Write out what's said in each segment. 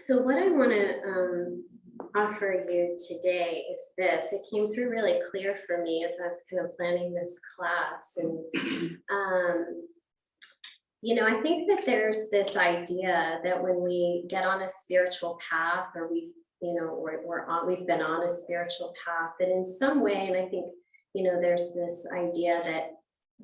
So what I want to offer you today is this. It came through really clear for me as I was kind of planning this class. And, I think that there's this idea that when we get on a spiritual path, or we've been on a spiritual path, that in some way, and I think, there's this idea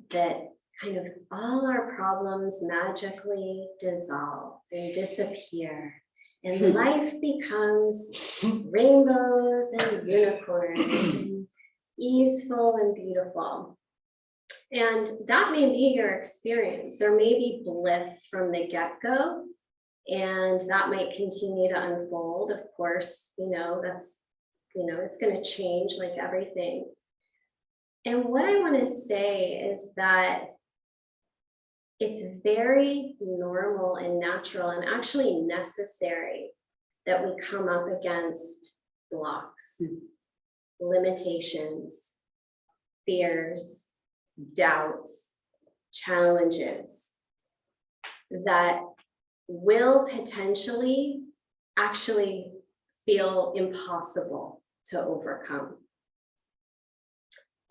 that kind of all our problems magically dissolve and disappear. And life becomes rainbows and unicorns and easeful and beautiful. And that may be your experience. There may be bliss from the get-go, and that might continue to unfold. Of course, that's, it's going to change like everything. And what I want to say is that it's very normal and natural and actually necessary that we come up against blocks, limitations, fears, doubts, challenges that will potentially actually feel impossible to overcome.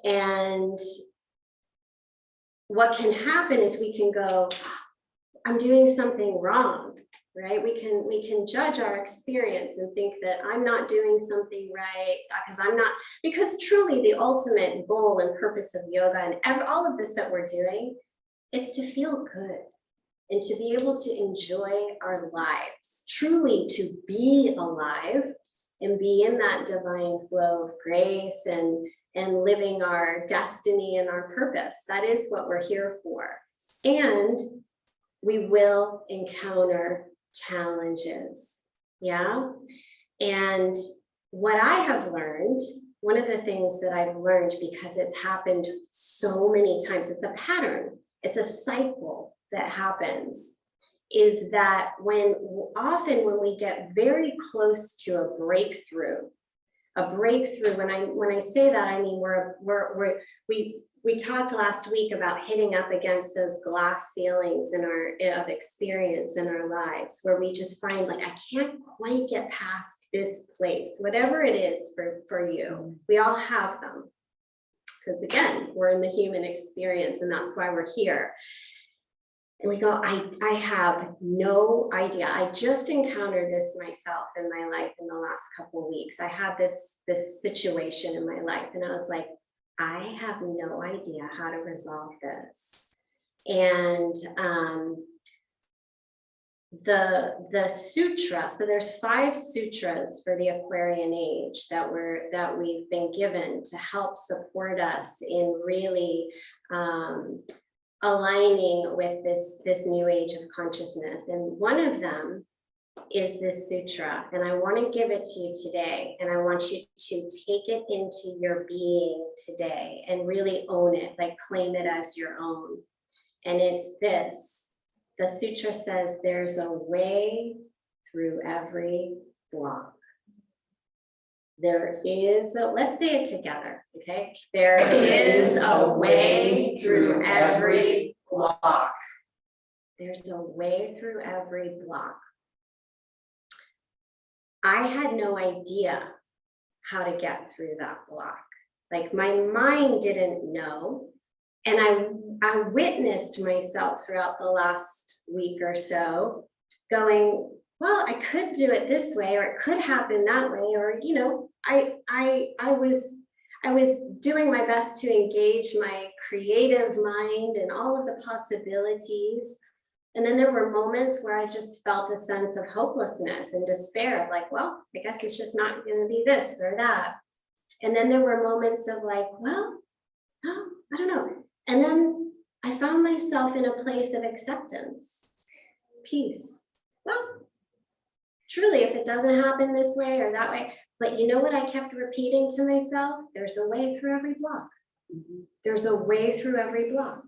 And what can happen is we can go, I'm doing something wrong, right? We can judge our experience and think that I'm not doing something right because truly the ultimate goal and purpose of yoga and all of this that we're doing is to feel good and to be able to enjoy our lives, truly to be alive and be in that divine flow of grace and living our destiny and our purpose. That is what we're here for. And we will encounter challenges, yeah? And what I have learned, one of the things that I've learned, because it's happened so many times, it's a pattern, it's a cycle that happens, is that often when we get very close to a breakthrough, when I say that, I mean we talked last week about hitting up against those glass ceilings of experience in our lives, where we just find like, I can't quite get past this place, whatever it is for you. We all have them, because again, we're in the human experience, and that's why we're here. And we go, I have no idea. I just encountered this myself in my life in the last couple of weeks. I had this situation in my life, and I was like, I have no idea how to resolve this. And the sutra, so there's 5 sutras for the Aquarian age that we've been given to help support us in really aligning with this new age of consciousness. And one of them is this sutra, and I want to give it to you today, and I want you to take it into your being today and really own it, like claim it as your own. And it's this. The sutra says, there's a way through every block. There is let's say it together, okay? There is a way through every block. There's a way through every block. I had no idea how to get through that block. Like, my mind didn't know. And I witnessed myself throughout the last week or so going, well, I could do it this way, or it could happen that way, or, I was doing my best to engage my creative mind and all of the possibilities. And then there were moments where I just felt a sense of hopelessness and despair of like, well, I guess it's just not going to be this or that. And then there were moments of like, well, oh, I don't know. And then I found myself in a place of acceptance, peace. Well, truly, if it doesn't happen this way or that way, but you know what I kept repeating to myself? There's a way through every block. There's a way through every block.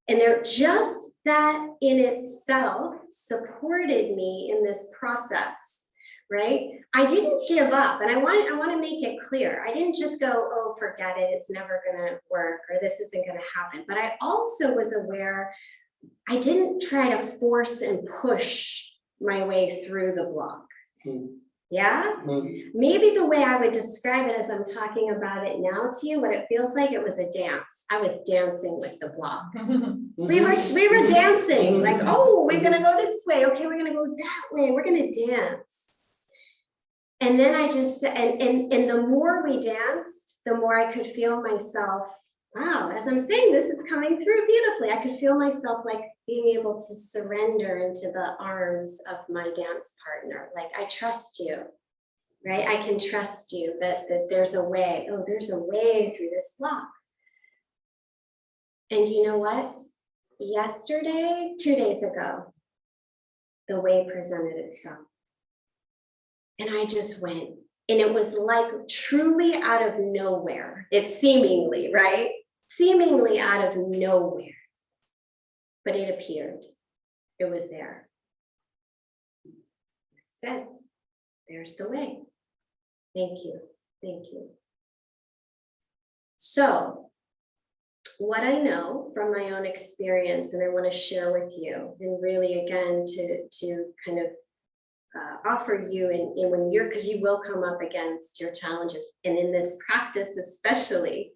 And just that in itself supported me in this process, right? I didn't give up, and I want to make it clear. I didn't just go, oh, forget it, it's never gonna work, or this isn't gonna happen. But I also was aware I didn't try to force and push my way through the block. Mm. Yeah? Mm. Maybe the way I would describe it as I'm talking about it now to you, what it feels like, it was a dance. I was dancing with the block. We were dancing, like, oh, we're gonna go this way. Okay, we're gonna go that way. We're gonna dance. And then I just, and the more we danced, the more I could feel myself, wow, as I'm saying, this is coming through beautifully. I could feel myself like being able to surrender into the arms of my dance partner. Like, I trust you, right? I can trust you that there's a way. Oh, there's a way through this block. And you know what? Yesterday, 2 days ago, the way presented itself. And I just went, and it was like truly out of nowhere. It's seemingly, right? Seemingly out of nowhere. But it appeared. It was there. I said, there's the way. Thank you. Thank you. So, what I know from my own experience, and I want to share with you, and really again to kind of offer you in when you're, because you will come up against your challenges, and in this practice especially,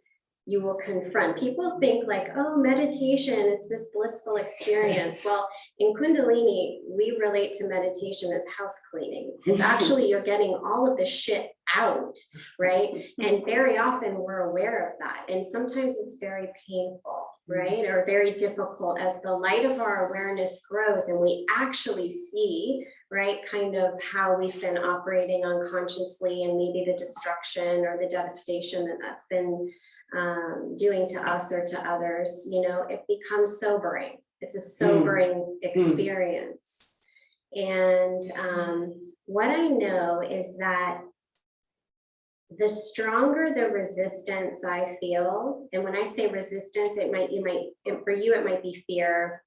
you will confront. People think like, oh, meditation, it's this blissful experience. Well, in Kundalini, we relate to meditation as house cleaning. It's actually, you're getting all of the shit out, right? And very often we're aware of that. And sometimes it's very painful, right? Or very difficult as the light of our awareness grows and we actually see, right, kind of how we've been operating unconsciously and maybe the destruction or the devastation that's been doing to us or to others, you know, it becomes sobering. It's a sobering experience. And what I know is that the stronger the resistance I feel, and when I say resistance, for you, it might be fear,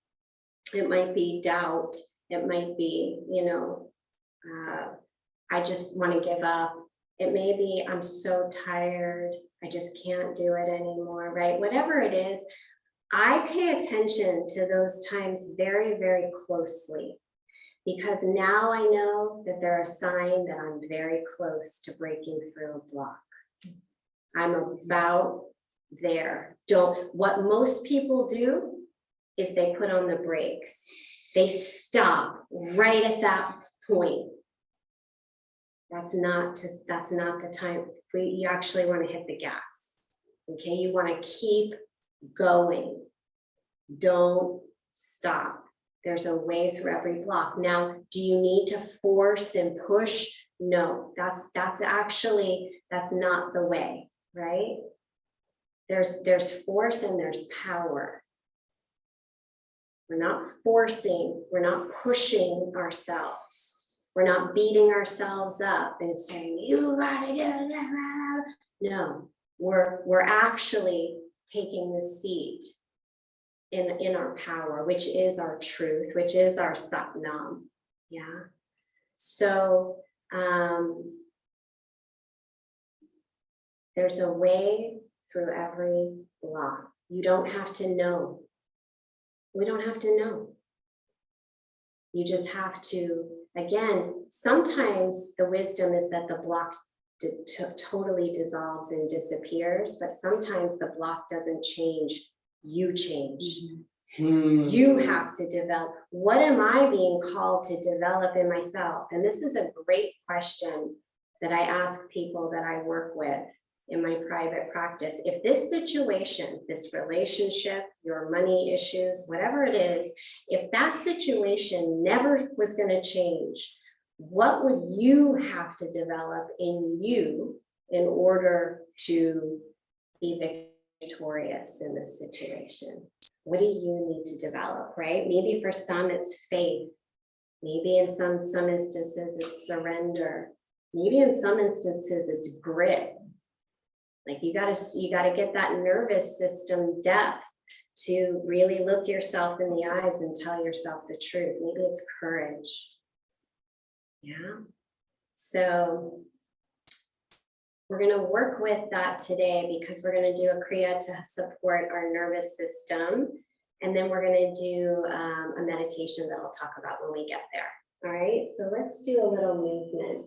it might be doubt, it might be, you know, I just want to give up. It may be, I'm so tired, I just can't do it anymore, right? Whatever it is, I pay attention to those times very, very closely, because now I know that they're a sign that I'm very close to breaking through a block. I'm about there. What most people do is they put on the brakes. They stop right at that point. That's not the time. You actually want to hit the gas. Okay, you want to keep going. Don't stop. There's a way through every block. Now, do you need to force and push? No, that's not the way, right? There's force and there's power. We're not forcing, we're not pushing ourselves. We're not beating ourselves up and saying, you gotta do that. No, we're actually taking the seat in our power, which is our truth, which is our Satnam. Yeah. So there's a way through every block. You don't have to know. We don't have to know. You just have to, again, sometimes the wisdom is that the block totally dissolves and disappears, but sometimes the block doesn't change. You change. You have to develop. What am I being called to develop in myself? And this is a great question that I ask people that I work with in my private practice. If this situation, this relationship, your money issues, whatever it is, if that situation never was going to change, what would you have to develop in you in order to be victorious in this situation? What do you need to develop, right? Maybe for some it's faith. Maybe in some instances it's surrender. Maybe in some instances it's grit. Like you gotta get that nervous system depth to really look yourself in the eyes and tell yourself the truth. Maybe it's courage. Yeah. So we're going to work with that today because we're going to do a Kriya to support our nervous system. And then we're going to do a meditation that I'll talk about when we get there. All right, so let's do a little movement.